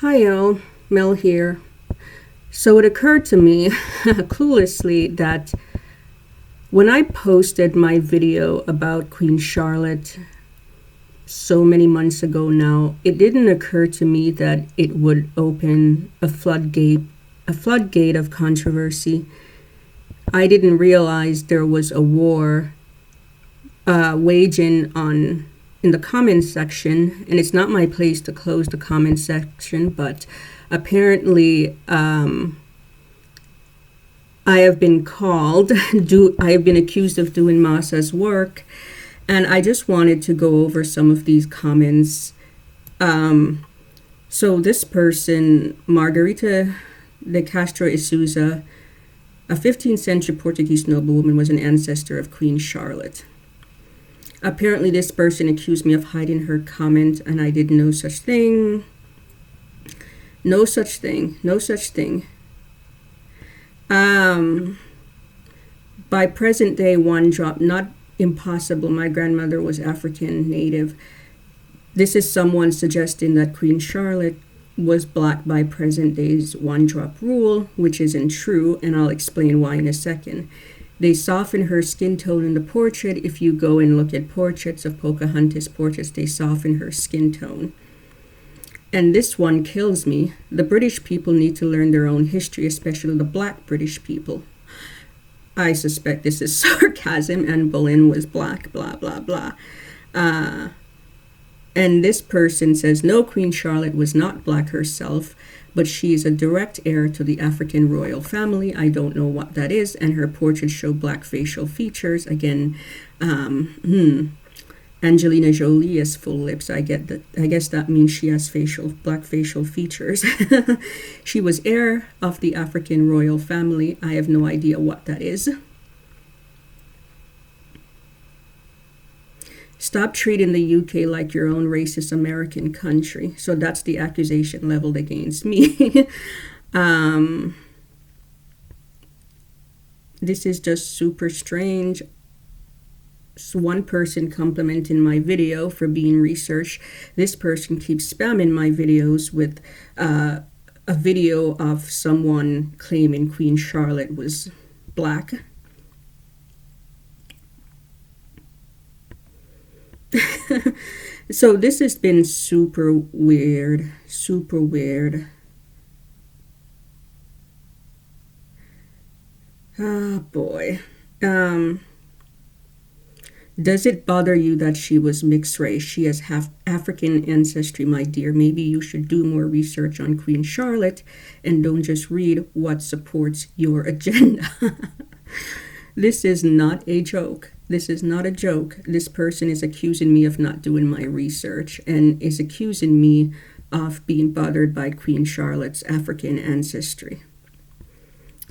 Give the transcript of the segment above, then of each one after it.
Hi, y'all. Mel here. So it occurred to me, cluelessly, that when I posted my video about Queen Charlotte so many months ago now, it didn't occur to me that it would open a floodgate of controversy. I didn't realize there was a war waging on in the comments section, and it's not my place to close the comment section, but apparently I have been I have been accused of doing Masa's work, and I just wanted to go over some of these comments. So this person, Margarita de Castro y Souza, a 15th century Portuguese noblewoman, was an ancestor of Queen Charlotte. Apparently this person accused me of hiding her comment, and I did no such thing. No such thing. No such thing. By present day one drop, not impossible. My grandmother was African native. This is someone suggesting that Queen Charlotte was black by present day's one drop rule, which isn't true, and I'll explain why in a second. They soften her skin tone in the portrait. If you go and look at portraits of Pocahontas portraits, they soften her skin tone. And this one kills me. The British people need to learn their own history, especially the black British people. I suspect this is sarcasm, and Boleyn was black, blah, blah, blah. And this person says, no, Queen Charlotte was not black herself, but she is a direct heir to the African royal family. I don't know what that is, and her portraits show black facial features. Again, Angelina Jolie has full lips. I guess that means she has black facial features. She was heir of the African royal family. I have no idea what that is. Stop treating the UK like your own racist American country. So that's the accusation leveled against me. This is just super strange. So one person complimenting my video for being researched. This person keeps spamming my videos with a video of someone claiming Queen Charlotte was black. So this has been super weird. Super weird. Oh boy. Does it bother you that she was mixed race? She has half African ancestry, my dear. Maybe you should do more research on Queen Charlotte and don't just read what supports your agenda. This is not a joke. This is not a joke. This person is accusing me of not doing my research and is accusing me of being bothered by Queen Charlotte's African ancestry.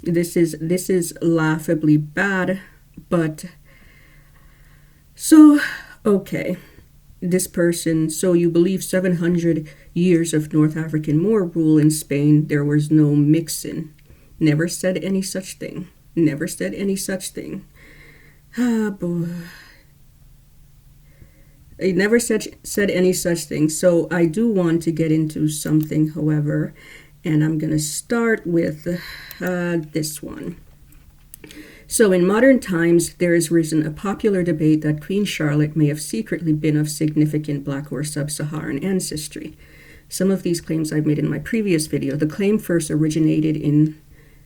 This is laughably bad, but so, okay. This person, so you believe 700 years of North African Moor rule in Spain, there was no mixing. Never said any such thing. Never said any such thing. Ah, boy. I never said any such thing. So I do want to get into something, however, and I'm going to start with this one. So in modern times, there has risen a popular debate that Queen Charlotte may have secretly been of significant black or sub-Saharan ancestry. Some of these claims I've made in my previous video. The claim first originated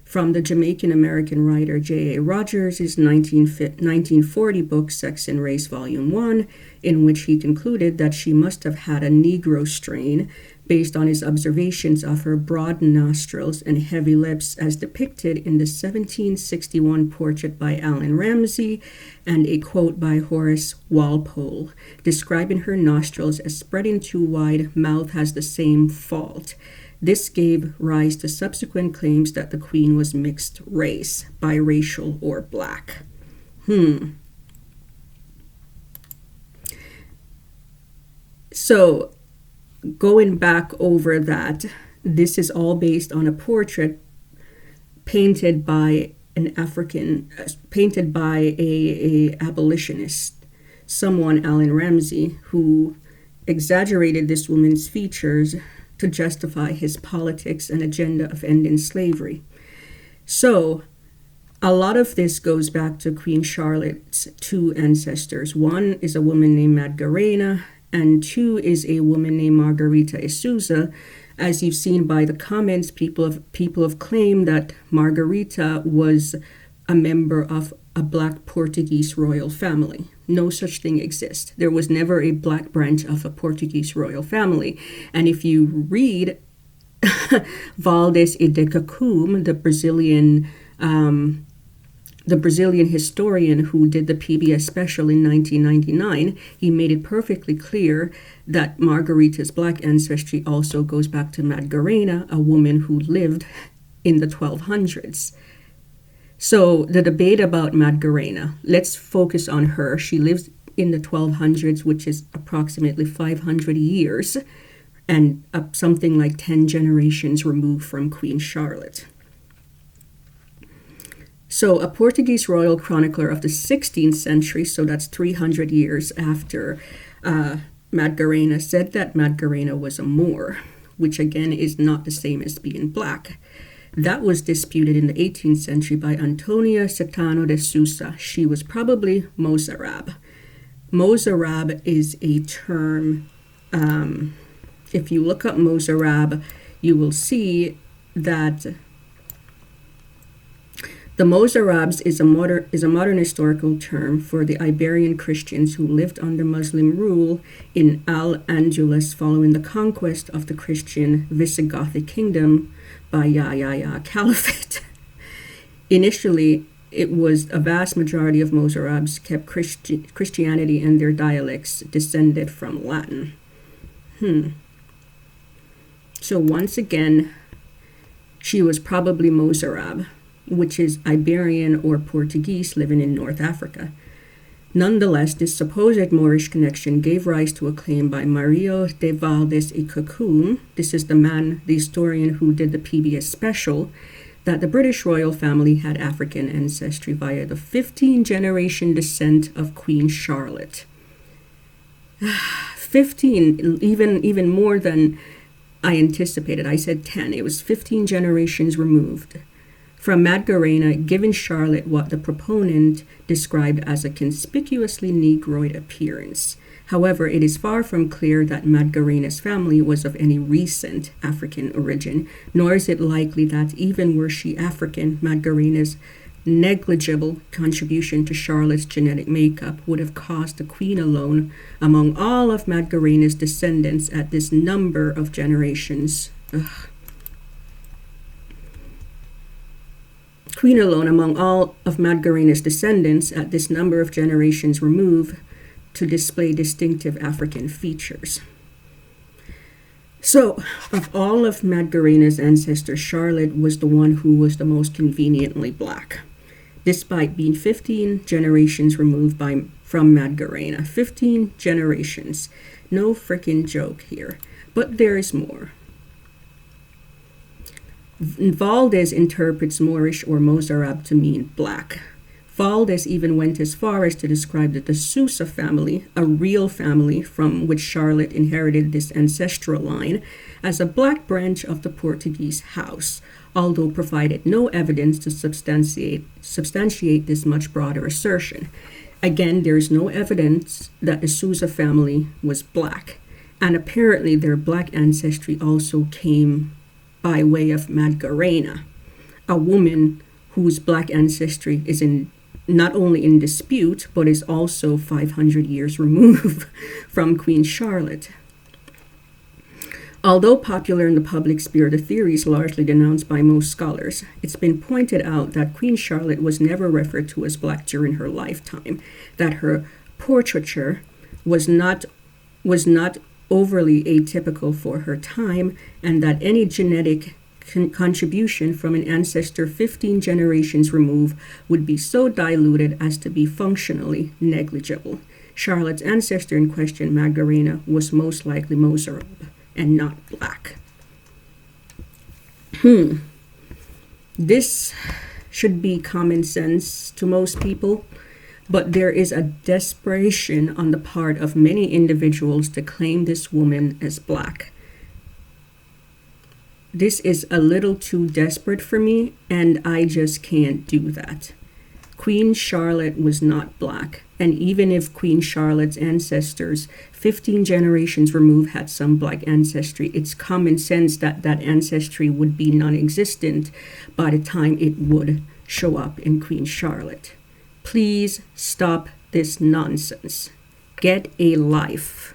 from the Jamaican-American writer J.A. Rogers' 1940 book, Sex and Race, Volume 1, in which he concluded that she must have had a Negro strain based on his observations of her broad nostrils and heavy lips as depicted in the 1761 portrait by Allan Ramsay and a quote by Horace Walpole, describing her nostrils as spreading too wide, mouth has the same fault. This gave rise to subsequent claims that the queen was mixed race, biracial, or black. So, going back over that, this is all based on a portrait painted by a abolitionist, someone, Allan Ramsay, who exaggerated this woman's features to justify his politics and agenda of ending slavery. So, a lot of this goes back to Queen Charlotte's two ancestors. One is a woman named Madgarena, and two is a woman named Margarita Isuza. As you've seen by the comments, people have claimed that Margarita was a member of a black Portuguese royal family. No such thing exists. There was never a black branch of a Portuguese royal family. And if you read Valdez e de Cacum, the Brazilian historian who did the PBS special in 1999, he made it perfectly clear that Margarita's black ancestry also goes back to Madgarena, a woman who lived in the 1200s. So the debate about Madgarena, let's focus on her. She lives in the 1200s, which is approximately 500 years, and something like 10 generations removed from Queen Charlotte. So a Portuguese royal chronicler of the 16th century, so that's 300 years after Madgarena, said that Madgarena was a Moor, which again is not the same as being black. That was disputed in the 18th century by Antonia Setano de Sousa. She was probably Mozarab. Mozarab is a term, if you look up Mozarab, you will see that the Mozarabs is a modern historical term for the Iberian Christians who lived under Muslim rule in Al-Andalus following the conquest of the Christian Visigothic kingdom by Yahya Caliphate. Initially, it was a vast majority of Mozarabs kept Christianity, and their dialects descended from Latin. So once again, she was probably Mozarab, which is Iberian or Portuguese living in North Africa. Nonetheless, this supposed Moorish connection gave rise to a claim by Mario de Valdez y Cacum, this is the historian who did the PBS special, that the British royal family had African ancestry via the 15-generation descent of Queen Charlotte. 15, even more than I anticipated. I said 10. It was 15 generations removed from Madgarena, giving Charlotte what the proponent described as a conspicuously Negroid appearance. However, it is far from clear that Madgarena's family was of any recent African origin, nor is it likely that, even were she African, Madgarena's negligible contribution to Charlotte's genetic makeup would have caused the queen alone among all of Madgarena's descendants at this number of generations. Queen alone among all of Madgarena's descendants at this number of generations removed to display distinctive African features. So, of all of Madgarena's ancestors, Charlotte was the one who was the most conveniently black, despite being 15 generations removed from Madgarena. 15 generations. No freaking joke here. But there is more. Valdez interprets Moorish or Mozarab to mean black. Valdez even went as far as to describe the de Sousa family, a real family from which Charlotte inherited this ancestral line, as a black branch of the Portuguese house, although provided no evidence to substantiate this much broader assertion. Again, there is no evidence that the Sousa family was black, and apparently their black ancestry also came by way of Madgarena, a woman whose black ancestry is not only in dispute, but is also 500 years removed from Queen Charlotte. Although popular in the public sphere, the theory is largely denounced by most scholars. It's been pointed out that Queen Charlotte was never referred to as black during her lifetime, that her portraiture was not overly atypical for her time, and that any genetic contribution from an ancestor 15 generations removed would be so diluted as to be functionally negligible. Charlotte's ancestor in question, Madgarena, was most likely Mozarab and not black. This should be common sense to most people, but there is a desperation on the part of many individuals to claim this woman as black. This is a little too desperate for me, and I just can't do that. Queen Charlotte was not black, and even if Queen Charlotte's ancestors 15 generations removed had some black ancestry, it's common sense that that ancestry would be non-existent by the time it would show up in Queen Charlotte. Please stop this nonsense. Get a life.